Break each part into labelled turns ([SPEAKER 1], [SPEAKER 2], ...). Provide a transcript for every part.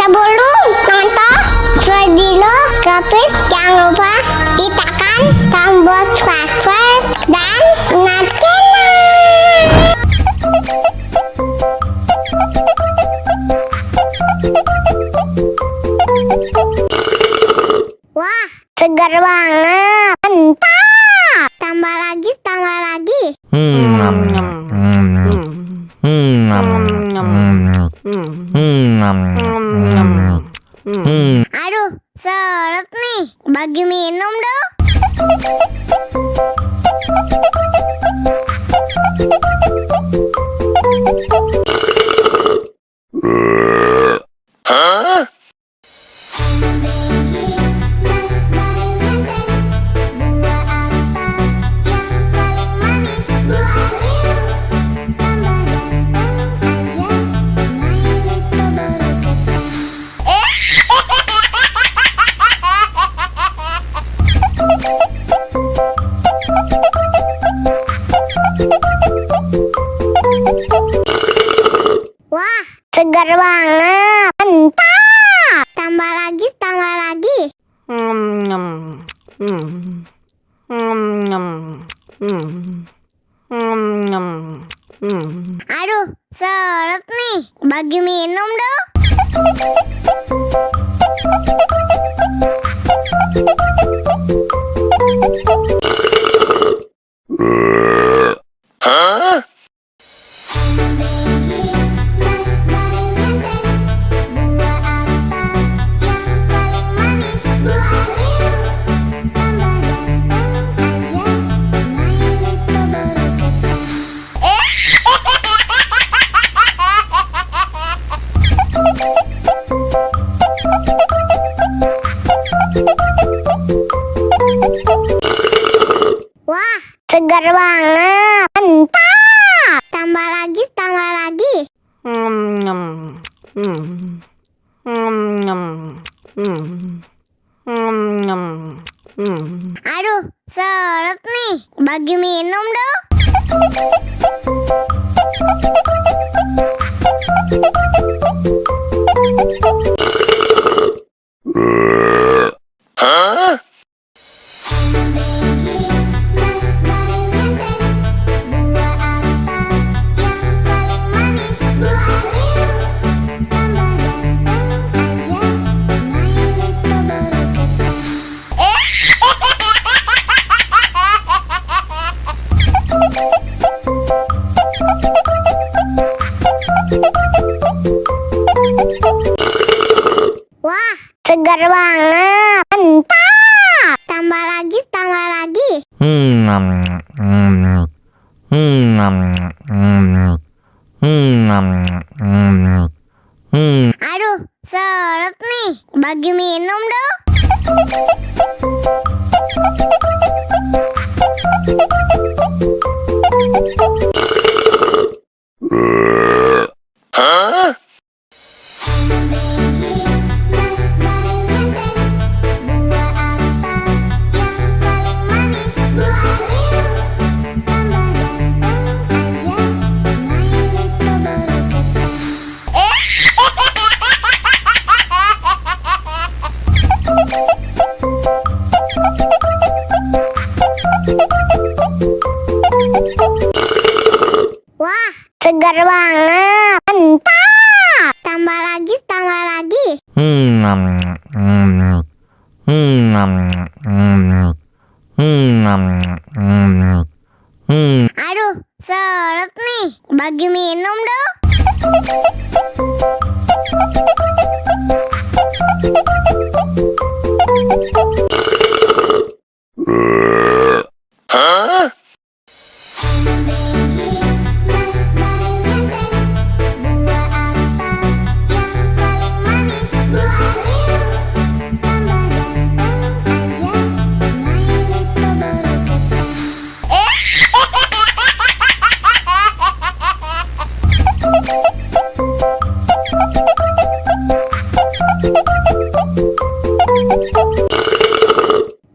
[SPEAKER 1] Sebelum nonton video Kepit, jangan lupa tekan tombol subscribe dan nyalakan. Wah, segar banget. Mantap. Tambah lagi, tambah lagi. Aduh, seret nih. Bagi minum dong. Wah, segar banget. Mantap. Tambah lagi, tambah lagi. Aduh, seret nih. Bagi minum dong. Wah, segar banget. Mantap. Tambah lagi, tambah lagi. Aduh, seret nih. Bagi minum dong. Wah, segar banget. Mantap. Tambah lagi, tambah lagi. Aduh, seret nih. Bagi minum dong. Wah, segar banget. Mantap. Tambah lagi, tambah lagi. Aduh, seret nih. Bagi minum dong.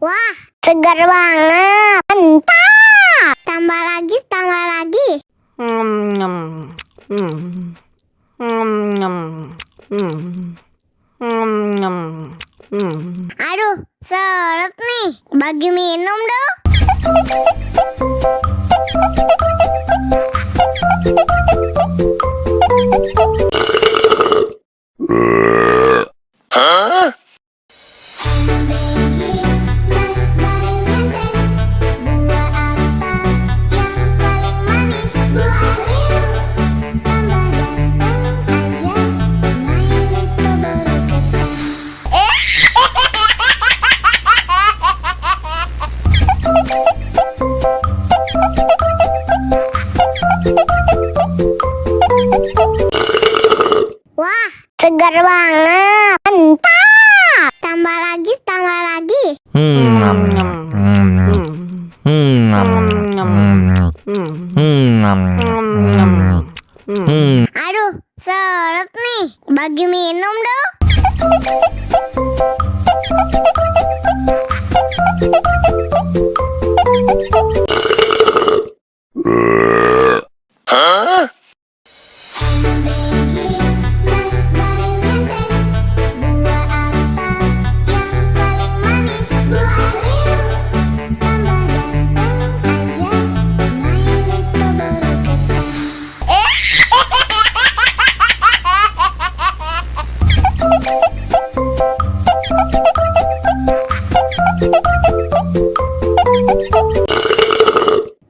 [SPEAKER 1] Wah, segar banget. Mantap. Tambah lagi, tambah lagi. Aduh, seret nih. Bagi minum dong. Wah, segar banget. Mantap. Tambah lagi, tambah lagi. Aduh, seret nih. Bagi minum dong.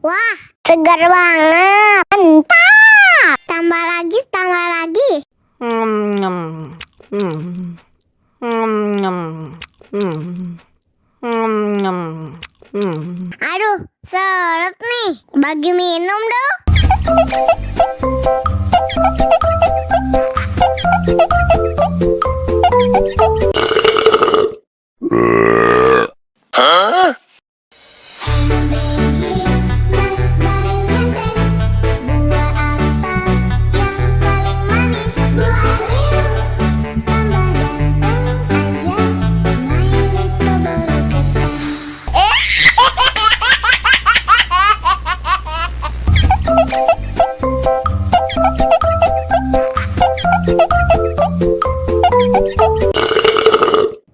[SPEAKER 1] Wah, segar banget. Mantap. Tambah lagi, tambah lagi. Aduh, seret nih. Bagi minum dong.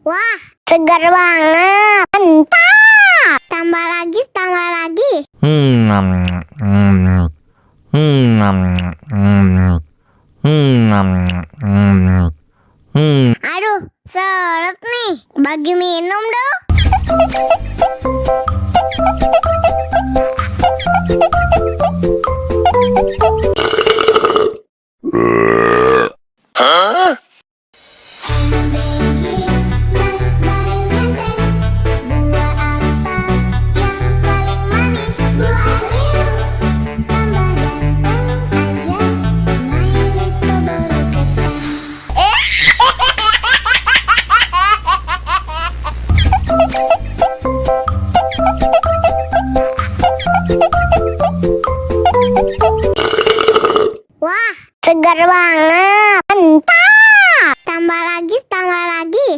[SPEAKER 1] Wah, segar banget. Mantap. Tambah lagi, tambah lagi. Aduh, seret nih. Bagi minum dong. Wah, segar banget. Mantap. Tambah lagi, tambah lagi.